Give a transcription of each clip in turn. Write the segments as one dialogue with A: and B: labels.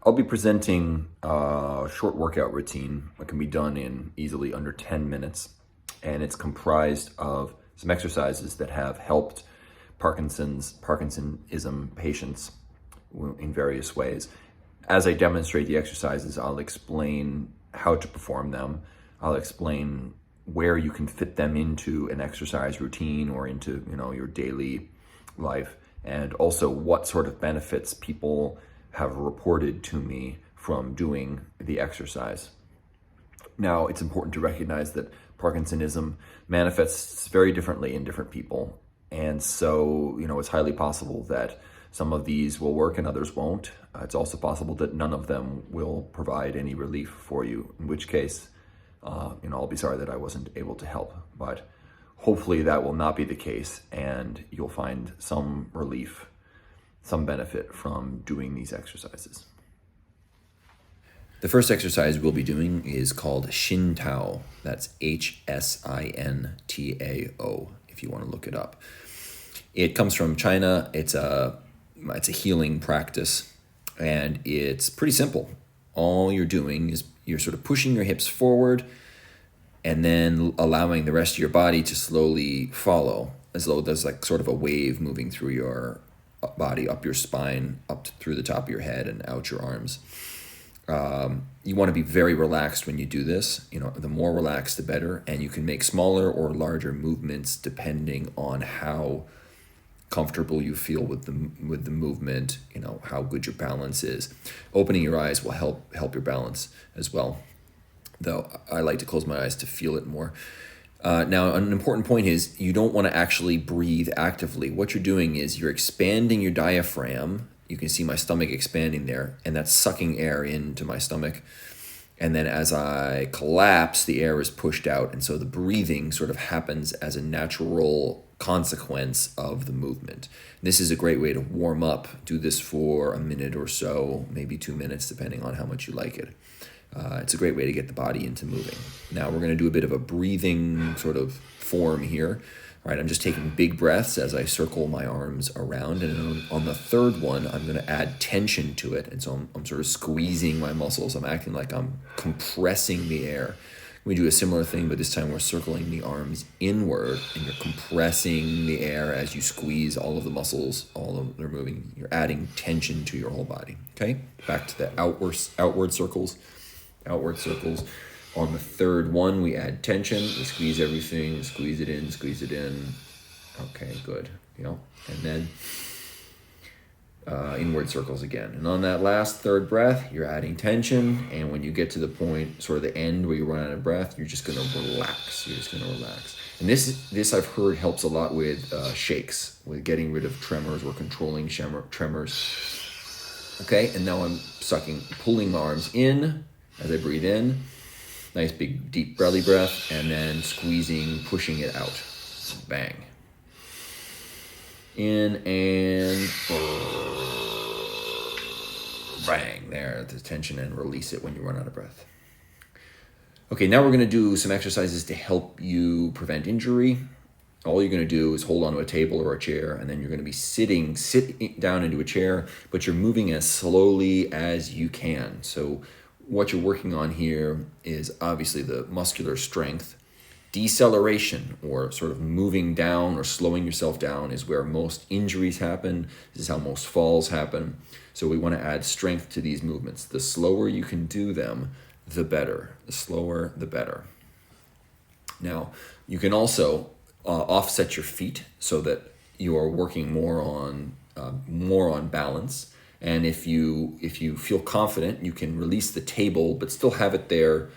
A: I'll be presenting a short workout routine that can be done in easily under 10 minutes. And it's comprised of some exercises that have helped Parkinsonism patients in various ways. As I demonstrate the exercises, I'll explain how to perform them. I'll explain where you can fit them into an exercise routine or into, your daily life, and also what sort of benefits people have reported to me from doing the exercise. Now, it's important to recognize that Parkinsonism manifests very differently in different people. And so, it's highly possible that some of these will work and others won't. It's also possible that none of them will provide any relief for you, in which case, I'll be sorry that I wasn't able to help. But hopefully that will not be the case, and you'll find some relief, some benefit from doing these exercises. The first exercise we'll be doing is called Shin Tao. That's Hsintao, if you want to look it up. It comes from China. It's a healing practice, and it's pretty simple. All you're doing is you're sort of pushing your hips forward and then allowing the rest of your body to slowly follow, as though there's like sort of a wave moving through your body, up your spine, through the top of your head and out your arms. You want to be very relaxed when you do this. The more relaxed, the better. And you can make smaller or larger movements depending on how comfortable you feel with the movement, how good your balance is. Opening your eyes will help your balance as well, though I like to close my eyes to feel it more. Now, an important point is you don't want to actually breathe actively. What you're doing is you're expanding your diaphragm. You can see my stomach expanding there, and that's sucking air into my stomach. And then as I collapse, the air is pushed out. And so the breathing sort of happens as a natural consequence of the movement. This is a great way to warm up. Do this for a minute or so, maybe 2 minutes, depending on how much you like it. It's a great way to get the body into moving. Now we're going to do a bit of a breathing sort of form here. All right, I'm just taking big breaths as I circle my arms around, and on the third one, I'm going to add tension to it. And so I'm sort of squeezing my muscles. I'm acting like I'm compressing the air. We do a similar thing, but this time we're circling the arms inward, and you're compressing the air as you squeeze all of the muscles, they're moving. You're adding tension to your whole body. Okay, back to the outward circles. Outward circles. On the third one, we add tension. We squeeze everything, squeeze it in. Okay, good. And then inward circles again. And on that last third breath, you're adding tension. And when you get to the point, sort of the end where you run out of breath, you're just going to relax. And this I've heard helps a lot with shakes, with getting rid of tremors or controlling tremors. Okay, and now I'm pulling my arms in as I breathe in. Nice big deep belly breath, and then squeezing, pushing it out. Bang. In and bang. There, the tension, and release it when you run out of breath. Okay, now we're going to do some exercises to help you prevent injury. All you're going to do is hold onto a table or a chair, and then you're going to be sitting down into a chair, but you're moving as slowly as you can. So what you're working on here is obviously the muscular strength. Deceleration, or sort of moving down or slowing yourself down, is where most injuries happen. This is how most falls happen. So we want to add strength to these movements. The slower you can do them, the better. The slower, the better. Now, you can also offset your feet so that you are working more on balance. And if you feel confident, you can release the table, but still have it there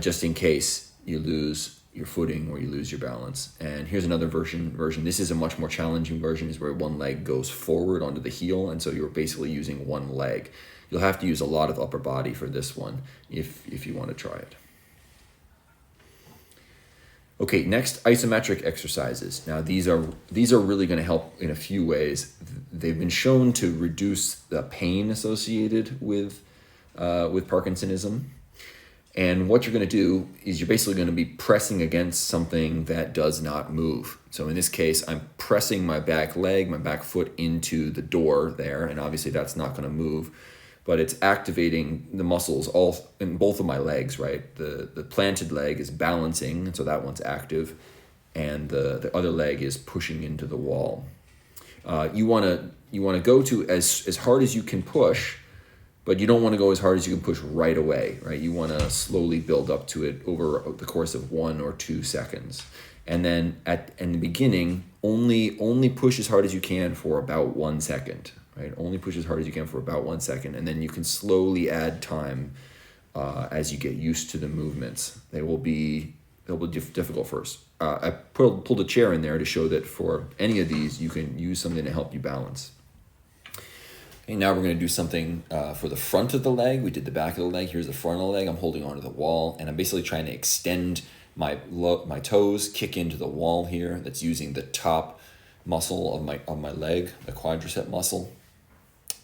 A: just in case you lose your footing or you lose your balance. And here's another version. This is a much more challenging version, is where one leg goes forward onto the heel, and so you're basically using one leg. You'll have to use a lot of upper body for this one if you want to try it. Okay, next, isometric exercises. Now these are really going to help in a few ways. They've been shown to reduce the pain associated with Parkinsonism. And what you're going to do is you're basically going to be pressing against something that does not move. So in this case, I'm pressing my back leg, my back foot into the door there, and obviously that's not going to move. but it's activating the muscles all in both of my legs, right? The planted leg is balancing, so that one's active, and the other leg is pushing into the wall. You wanna go to as hard as you can push, but you don't want to go as hard as you can push right away, right? You want to slowly build up to it over the course of 1 or 2 seconds. And then in the beginning, only push as hard as you can for about 1 second, right? Only push as hard as you can for about 1 second. And then you can slowly add time as you get used to the movements. They'll be difficult first. I pulled a chair in there to show that for any of these, you can use something to help you balance. Okay, now we're going to do something for the front of the leg. We did the back of the leg. Here's the front of the leg. I'm holding onto the wall, and I'm basically trying to extend my toes, kick into the wall here. That's using the top muscle of my leg, the quadricep muscle.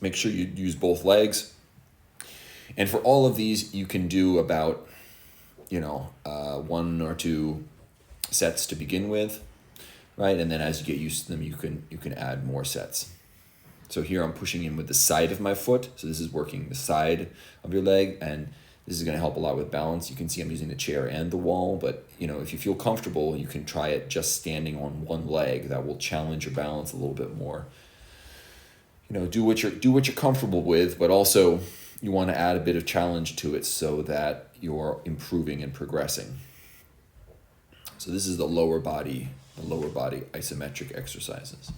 A: Make sure you use both legs. And for all of these, you can do about 1 or 2 sets to begin with, right? And then as you get used to them, you can add more sets. So here I'm pushing in with the side of my foot. So this is working the side of your leg, and this is going to help a lot with balance. You can see I'm using the chair and the wall, but if you feel comfortable, you can try it just standing on one leg. That will challenge your balance a little bit more. Do what you're comfortable with, but also you want to add a bit of challenge to it so that you're improving and progressing. So this is the lower body isometric exercises.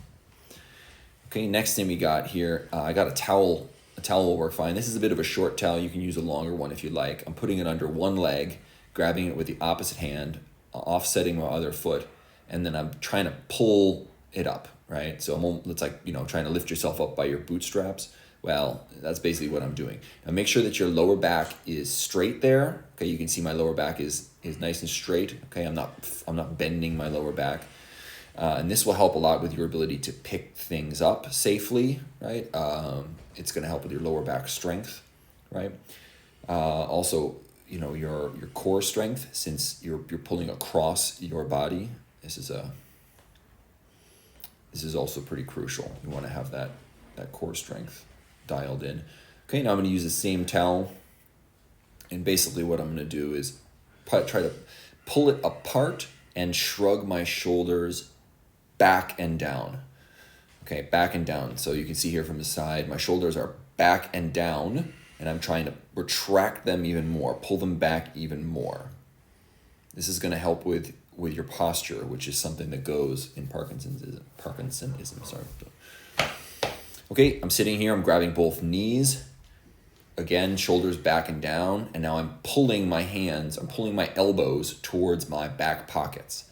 A: Okay, next thing we got here, I got a towel. A towel will work fine. This is a bit of a short towel. You can use a longer one if you like. I'm putting it under one leg, grabbing it with the opposite hand, offsetting my other foot, and then I'm trying to pull it up, right? So it's like, trying to lift yourself up by your bootstraps. Well, that's basically what I'm doing. Now make sure that your lower back is straight there. Okay, you can see my lower back is nice and straight. Okay, I'm not bending my lower back. And this will help a lot with your ability to pick things up safely, right? It's going to help with your lower back strength, right? Also, your core strength, since you're pulling across your body. This is also pretty crucial. You want to have that core strength dialed in. Okay, now I'm going to use the same towel, and basically what I'm going to do is try to pull it apart and shrug my shoulders back and down. Okay, back and down. So you can see here from the side, my shoulders are back and down, and I'm trying to retract them even more, pull them back even more. This is going to help with your posture, which is something that goes in Parkinsonism. Sorry. Okay, I'm sitting here, I'm grabbing both knees. Again, shoulders back and down, and now I'm pulling my elbows towards my back pockets.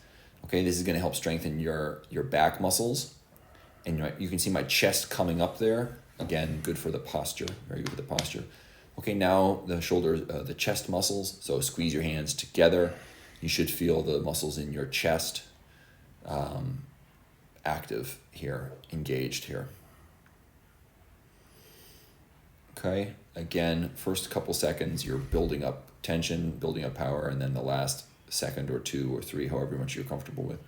A: Okay, this is going to help strengthen your back muscles. And you can see my chest coming up there. Again, good for the posture, very good for the posture. Okay, now the shoulders, the chest muscles. So squeeze your hands together. You should feel the muscles in your chest active here, engaged here. Okay, again, first couple seconds, you're building up tension, building up power, and then the last second or 2 or 3, however much you're comfortable with.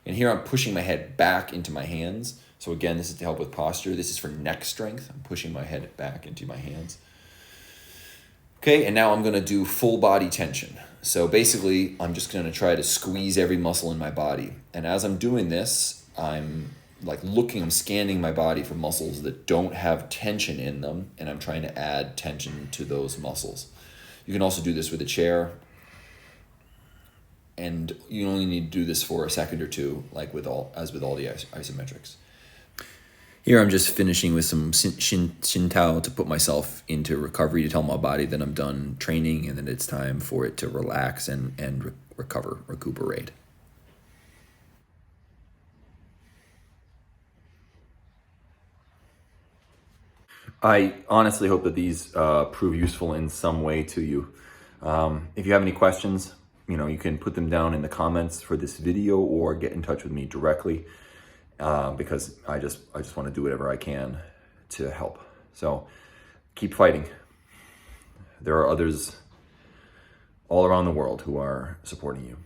A: And here I'm pushing my head back into my hands. So again, this is to help with posture. This is for neck strength. I'm pushing my head back into my hands. Okay, and now I'm going to do full body tension. So basically, I'm just going to try to squeeze every muscle in my body. And as I'm doing this, I'm scanning my body for muscles that don't have tension in them, and I'm trying to add tension to those muscles. You can also do this with a chair, and you only need to do this for a second or 2, like with all the isometrics. Here I'm just finishing with some Hsin Tao to put myself into recovery, to tell my body that I'm done training and that it's time for it to relax and recuperate. I honestly hope that these prove useful in some way to you. If you have any questions, you can put them down in the comments for this video or get in touch with me directly, because I just want to do whatever I can to help. So keep fighting. There are others all around the world who are supporting you.